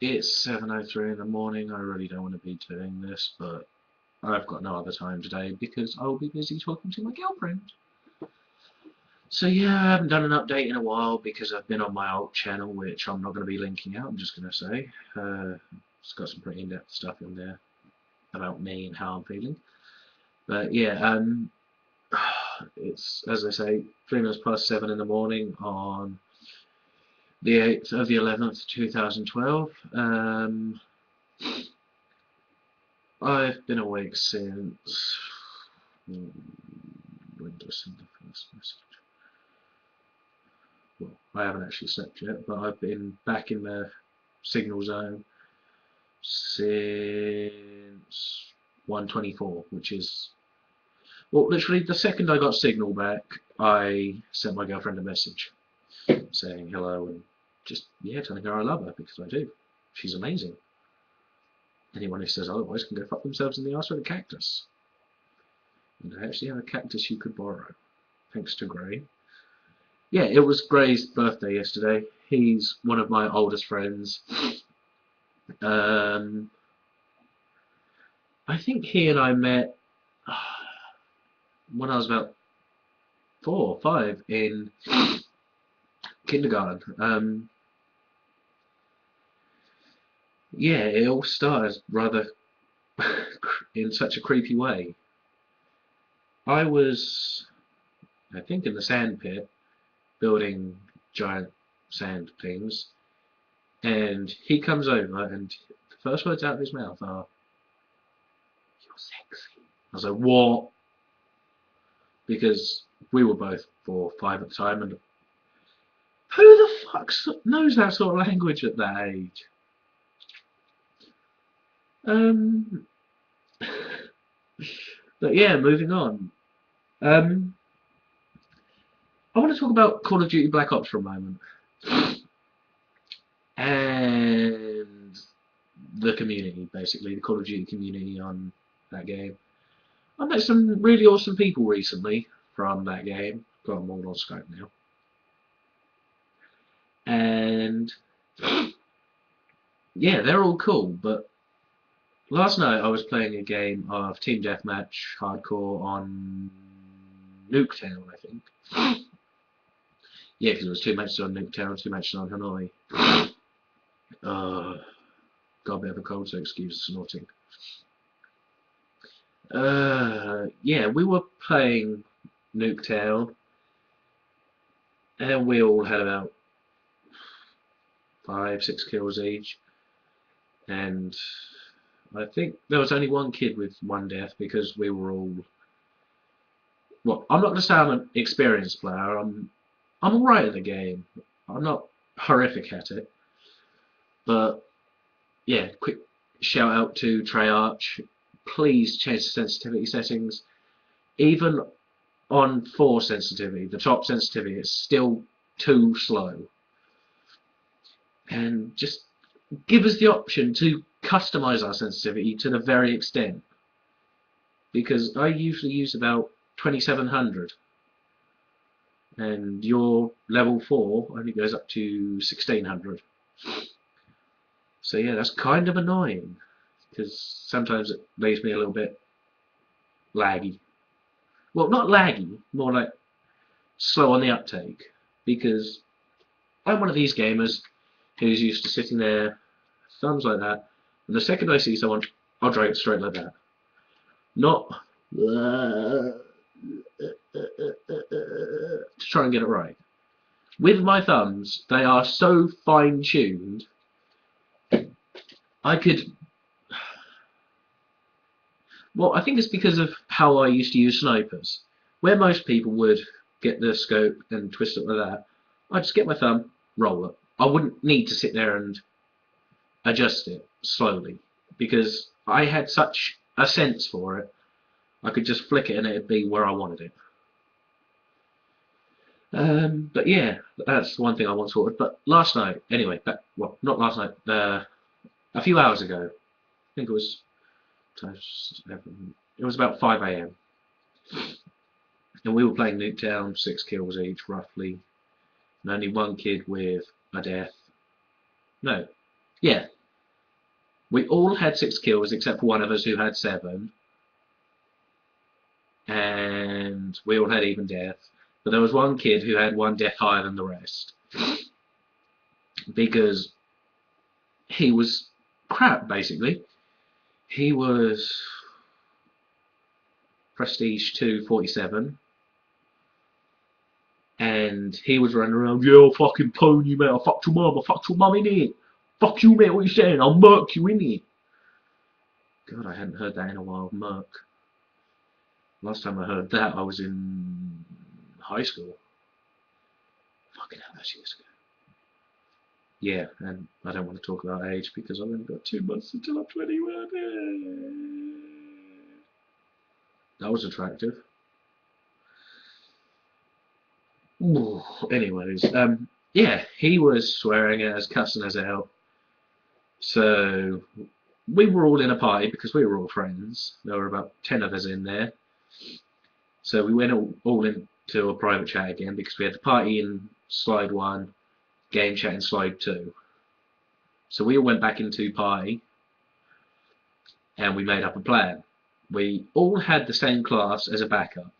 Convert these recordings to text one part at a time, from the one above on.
It's 7:03 in the morning. I really don't want to be doing this, but I've got no other time today because I'll be busy talking to my girlfriend. So yeah, I haven't done an update in a while because I've been on my old channel, which I'm not going to be linking out. I'm just going to say it's got some pretty in-depth stuff in there about me and how I'm feeling. But yeah, it's, as I say, 3 minutes past 7 in the morning on the 8th of the 11th, 2012. I've been awake since. When did I send the first message? Well, I haven't actually slept yet, but I've been back in the signal zone since 1:24, which is, well, literally the second I got signal back, I sent my girlfriend a message saying hello and just, yeah, telling her I love her because I do. She's amazing. Anyone who says otherwise can go fuck themselves in the arse with a cactus. And I actually have a cactus you could borrow, thanks to Gray. Yeah, it was Gray's birthday yesterday. He's one of my oldest friends. Um, I think he and I met when I was about 4 or 5 in kindergarten. Yeah, it all started rather in such a creepy way. I was, I think, in the sand pit building giant sand things, and he comes over, and the first words out of his mouth are, "You're sexy." I was like, "What?" Because we were both 4 or 5 at the time, and who the fuck knows that sort of language at that age? Um, but yeah, moving on. Um, I want to talk about Call of Duty Black Ops for a moment, and the community, basically, the Call of Duty community on that game. I met some really awesome people recently from that game. Got them all on Skype now. And yeah, they're all cool, but last night I was playing a game of Team Deathmatch Hardcore on Nuketown, I think. Yeah, because it was 2 matches on Nuketown, 2 matches on Hanoi. Got a bit of a cold, so excuse the snorting. Yeah, we were playing Nuketown, and we all had about 5, 6 kills each. And I think there was only one kid with one death because we were all. Well, I'm not going to say I'm an experienced player. I'm alright at the game. I'm not horrific at it, but yeah. Quick shout out to Treyarch. Please change the sensitivity settings. Even on 4 sensitivity, the top sensitivity, is still too slow. And just give us the option to customize our sensitivity to the very extent. Because I usually use about 2700, and your level 4 only goes up to 1600. So yeah, that's kind of annoying because sometimes it leaves me a little bit laggy. Well, not laggy, more like slow on the uptake, because I'm one of these gamers who's used to sitting there, thumbs like that, and the second I see someone, I'll drag it straight like that. Not to try and get it right. With my thumbs, they are so fine-tuned, I could. Well, I think it's because of how I used to use snipers. Where most people would get the scope and twist it like that, I just get my thumb, roll it. I wouldn't need to sit there and adjust it slowly because I had such a sense for it. I could just flick it and it'd be where I wanted it. But yeah, that's one thing I want sorted. But last night, anyway, well, not last night, a few hours ago, I think it was about 5 a.m. and we were playing Nuketown, 6 kills each roughly, and only one kid with a death. No, yeah, We all had 6 kills except for one of us who had 7, and we all had even death. But there was one kid who had 1 death higher than the rest because he was crap, basically. He was Prestige 247, and he was running around, yeah, I'll fucking pwn you, mate, I fucked your mum, I fucked your mum, innit? Fuck you, mate, what are you saying? I'll murk you, innit? God, I hadn't heard that in a while, murk. Last time I heard that, I was in high school. Fucking hell, that's years ago. Yeah, and I don't want to talk about age because I've only got 2 months until I'm 21. That was attractive. Ooh, anyways, yeah, he was swearing at us, cussing us out. So we were all in a party because we were all friends. There were about 10 of us in there. So we went all into a private chat again because we had the party in slide 1, game chat in slide 2. So we all went back into party and we made up a plan. We all had the same class as a backup.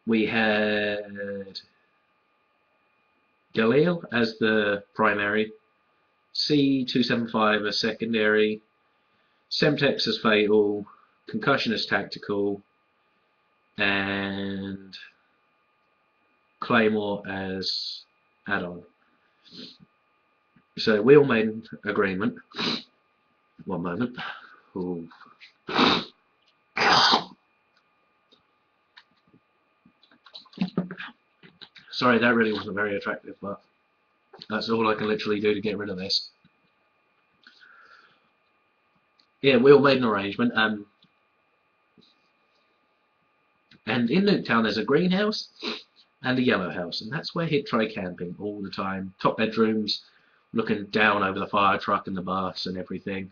We had Galil as the primary, C275 as secondary, Semtex as fatal, Concussion as tactical, and Claymore as add-on. So we all made an agreement. One moment. Ooh. Sorry, that really wasn't very attractive, but that's all I can literally do to get rid of this. Yeah, we all made an arrangement. And in Nuketown there's a greenhouse and a yellow house, and that's where he'd try camping all the time. Top bedrooms, looking down over the fire truck and the bus and everything.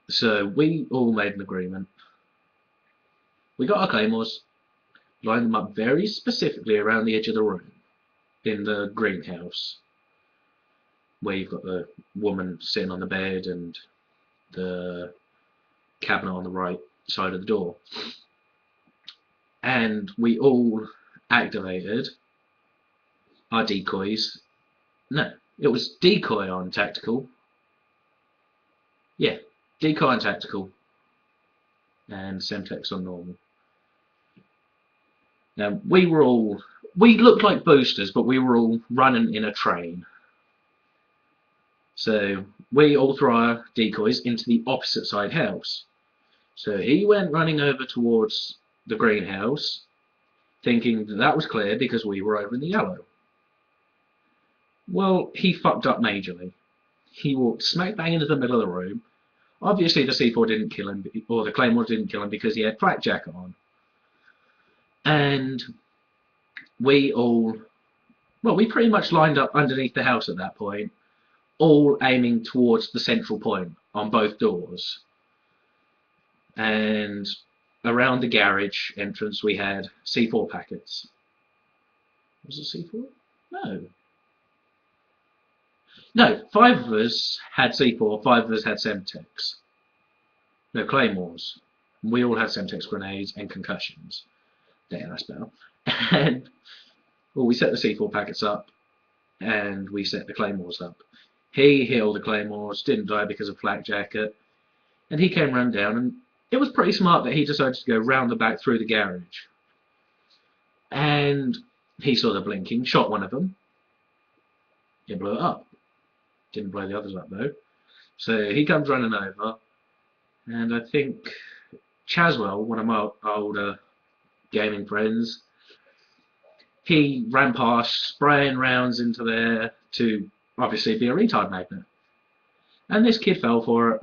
So we all made an agreement. We got our claymores, lined them up very specifically around the edge of the room in the greenhouse, where you've got the woman sitting on the bed and the cabinet on the right side of the door. And we all activated our decoys. No, it was decoy on tactical. Yeah, decoy on tactical and Semtex on normal. Now we looked like boosters, but we were all running in a train. So we all threw our decoys into the opposite side house. So he went running over towards the greenhouse, thinking that was clear because we were over in the yellow. Well, he fucked up majorly. He walked smack bang into the middle of the room. Obviously the C4 didn't kill him, or the Claymore didn't kill him because he had flak jacket on. And we pretty much lined up underneath the house at that point, all aiming towards the central point on both doors. And around the garage entrance we had C4 packets. Was it C4? No, 5 of us had C4, 5 of us had Semtex. No, Claymores. We all had Semtex grenades and concussions. Damn, that's better. And well, we set the C4 packets up and we set the Claymores up. He hit all the Claymores, didn't die because of flak jacket, and he came run down, and it was pretty smart that he decided to go round the back through the garage. And he saw the blinking, shot one of them. It blew it up. Didn't blow the others up though. So he comes running over, and I think Chaswell, one of my older gaming friends, he ran past, spraying rounds into there to obviously be a retard magnet. And this kid fell for it.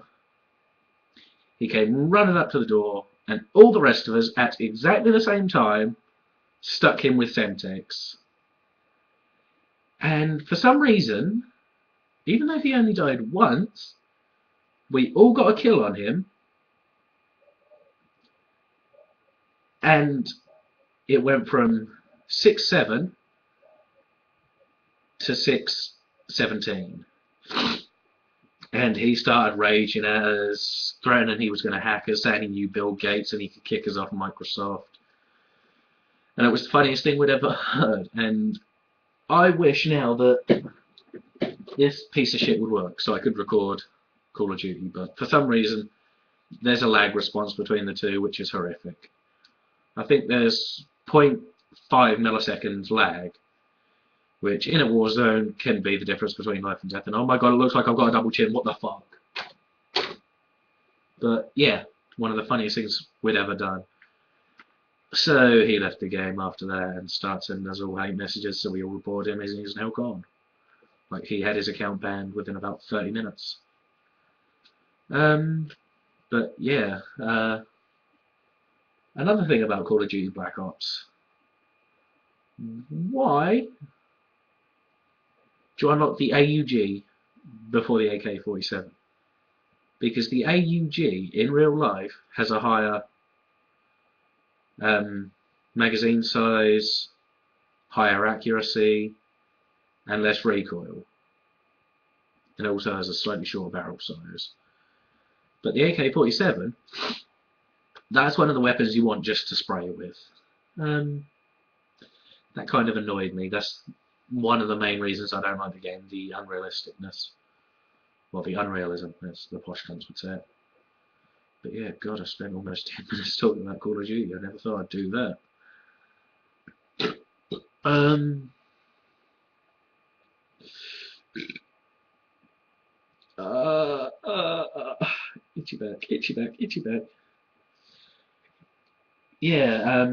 He came running up to the door, and all the rest of us, at exactly the same time, stuck him with Semtex. And for some reason, even though he only died once, we all got a kill on him. And it went from 6-7 to 6-17. And he started raging at us, threatening he was going to hack us, saying he knew Bill Gates and he could kick us off Microsoft. And it was the funniest thing we'd ever heard. And I wish now that this piece of shit would work so I could record Call of Duty, but for some reason there's a lag response between the two, which is horrific. I think there's 0.5 milliseconds lag, which in a war zone can be the difference between life and death. And oh my god, it looks like I've got a double chin, what the fuck? But yeah, one of the funniest things we'd ever done. So he left the game after that and started sending us all hate messages, so we all reported him, and he's now gone. Like, he had his account banned within about 30 minutes. But yeah, another thing about Call of Duty Black Ops. Why do you unlock the AUG before the AK-47? Because the AUG in real life has a higher magazine size, higher accuracy, and less recoil. And it also has a slightly shorter barrel size. But the AK-47, that's one of the weapons you want just to spray with. That kind of annoyed me. That's one of the main reasons I don't like the game, the unrealisticness. Well, the unrealism, as the posh cunts would say it. But yeah, God, I spent almost 10 minutes talking about Call of Duty. I never thought I'd do that. Itchy back, itchy back, itchy back. Yeah,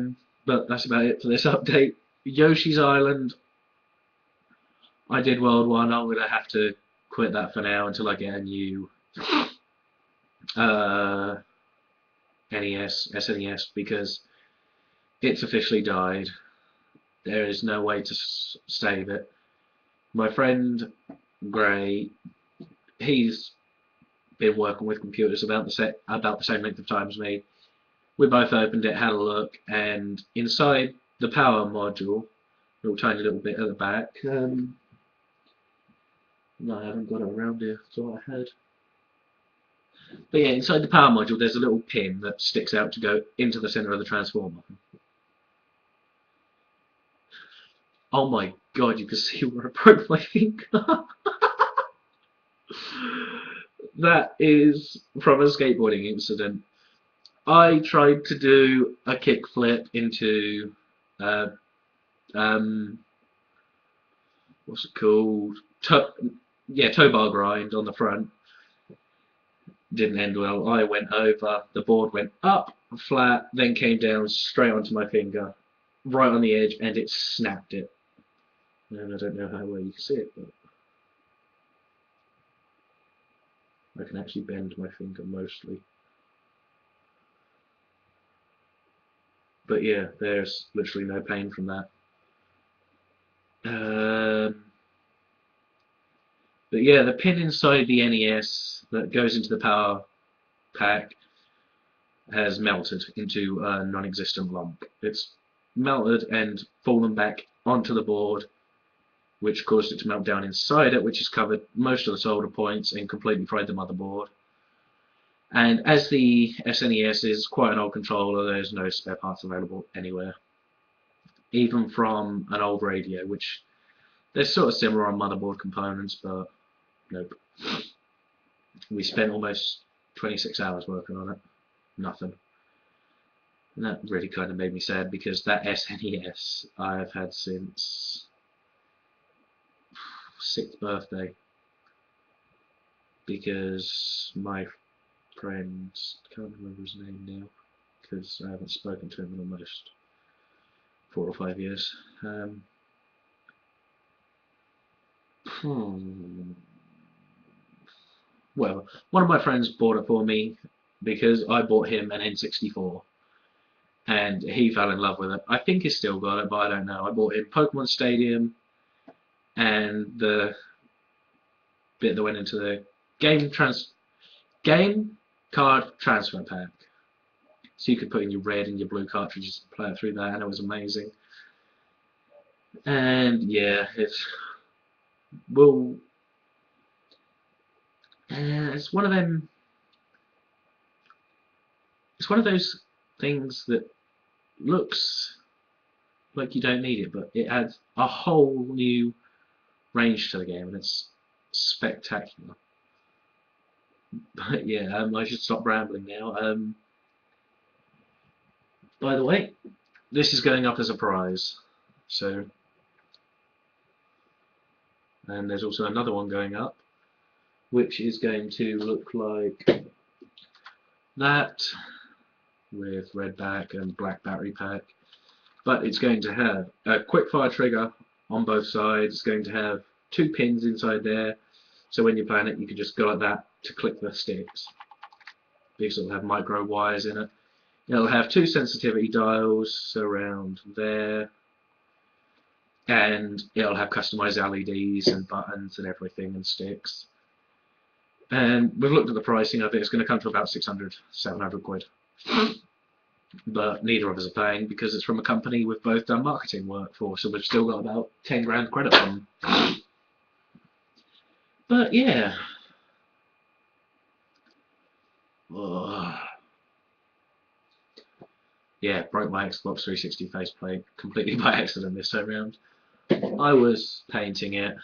but that's about it for this update. Yoshi's Island, I did World 1. I'm going to have to quit that for now until I get a new SNES, because it's officially died. There is no way to save it. My friend Gray, he's been working with computers about the same length of time as me. We both opened it, had a look, and inside the power module, a little tiny little bit at the back. No, I haven't got it around here. Thought I had. But yeah, inside the power module, there's a little pin that sticks out to go into the center of the transformer. Oh my god, you can see where I broke my finger. That is from a skateboarding incident. I tried to do a kickflip into, what's it called? Tow bar grind on the front. Didn't end well. I went over, the board went up, flat, then came down straight onto my finger, right on the edge, and it snapped it. And I don't know how well you can see it, but I can actually bend my finger mostly. But yeah, there's literally no pain from that. But yeah, the pin inside the NES that goes into the power pack has melted into a non-existent lump. It's melted and fallen back onto the board, which caused it to melt down inside it, which has covered most of the solder points and completely fried the motherboard. And as the SNES is quite an old controller, there's no spare parts available anywhere. Even from an old radio, which they're sort of similar on motherboard components, but nope. We spent almost 26 hours working on it. Nothing. And that really kind of made me sad, because that SNES I've had since 6th birthday. Because my friend, can't remember his name now, because I haven't spoken to him in almost 4 or 5 years. Well, one of my friends bought it for me because I bought him an N64, and he fell in love with it. I think he's still got it, but I don't know. I bought him Pokemon Stadium and the bit that went into the game card transfer pack. So you could put in your red and your blue cartridges and play it through that, and it was amazing. And yeah, It's one of them. It's one of those things that looks like you don't need it, but it adds a whole new range to the game, and it's spectacular. But yeah, I should stop rambling now. By the way, this is going up as a prize, so, and there's also another one going up, which is going to look like that with red back and black battery pack. But it's going to have a quick fire trigger on both sides. It's going to have 2 pins inside there, so when you're playing it, you can just go like that to click the sticks, because it'll have micro wires in it. It'll have 2 sensitivity dials around there, and it'll have customized LEDs and buttons and everything and sticks. And we've looked at the pricing of it. It's going to come to about 600, 700 quid. But neither of us are paying because it's from a company we've both done marketing work for, so we've still got about 10 grand credit from them. But yeah. Ugh. Yeah, broke my Xbox 360 faceplate completely by accident this time round. I was painting it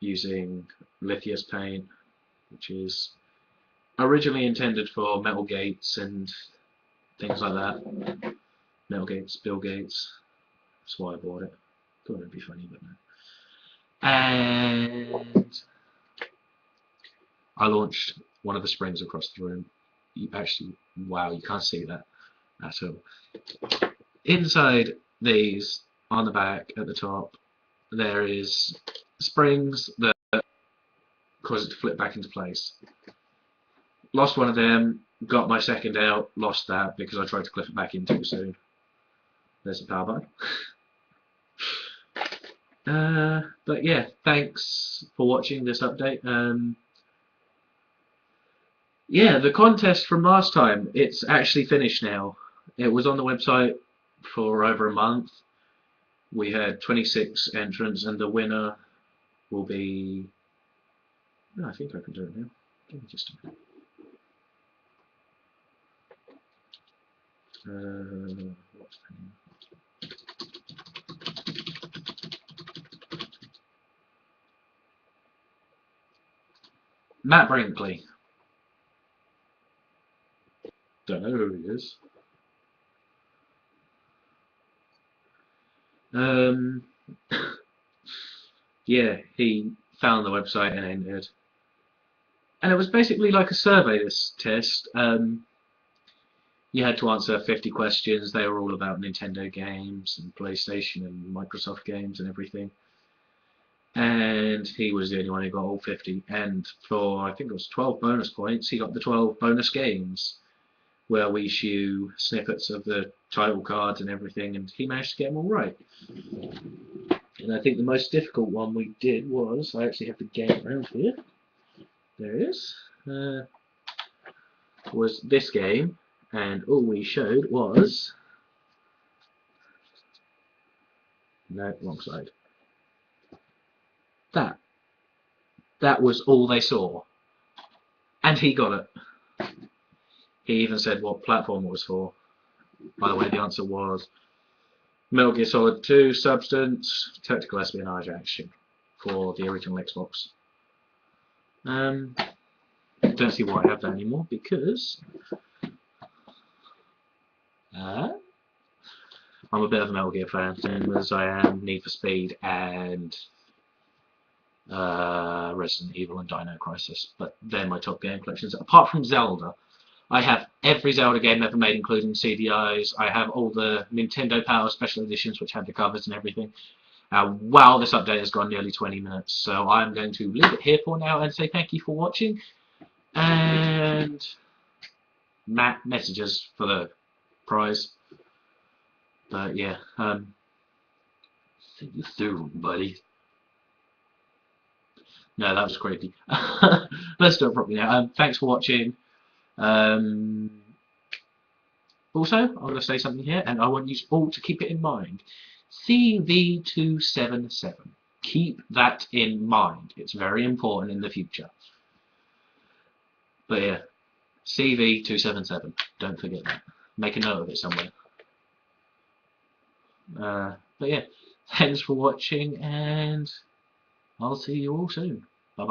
using Lithius paint, which is originally intended for metal gates and things like that. Metal gates, Bill Gates. That's why I bought it. Thought it'd be funny, but no. And I launched one of the springs across the room. Actually, wow, you can't see that at all. Inside these, on the back, at the top, there is springs that cause it to flip back into place. Lost one of them, got my second out, lost that because I tried to clip it back in too soon. There's the power button. But yeah, thanks for watching this update. Yeah, the contest from last time, it's actually finished now. It was on the website for over a month. We had 26 entrants, and the winner will be... Oh, I think I can do it now. Give me just a minute. What's the name? Matt Brinkley. Don't know who he is. Yeah, he found the website and entered. And it was basically like a survey, this test. You had to answer 50 questions. They were all about Nintendo games and PlayStation and Microsoft games and everything. And he was the only one who got all 50. And for, I think it was 12 bonus points, he got the 12 bonus games, where we issue snippets of the title cards and everything, and he managed to get them all right. And I think the most difficult one we did was, I actually have the game around here. There it is. Was this game, and all we showed was... No, wrong side. That. That was all they saw. And he got it. He even said what platform it was for. By the way, the answer was Metal Gear Solid 2 Substance Tactical Espionage Action for the original Xbox. Don't see why I have that anymore, because I'm a bit of a Metal Gear fan, and as I am Need for Speed and Resident Evil and Dino Crisis, but they're my top game collections. Apart from Zelda, I have every Zelda game ever made, including CDIs. I have all the Nintendo Power Special Editions, which have the covers and everything. Wow, this update has gone nearly 20 minutes, so I'm going to leave it here for now and say thank you for watching. And Matt messages for the prize. But yeah, see you soon, buddy. No, that was creepy. Let's do it properly now. Thanks for watching. Also, I'm going to say something here, and I want you all to keep it in mind. CV277. Keep that in mind. It's very important in the future. But yeah, CV277. Don't forget that. Make a note of it somewhere. But yeah, thanks for watching, and I'll see you all soon.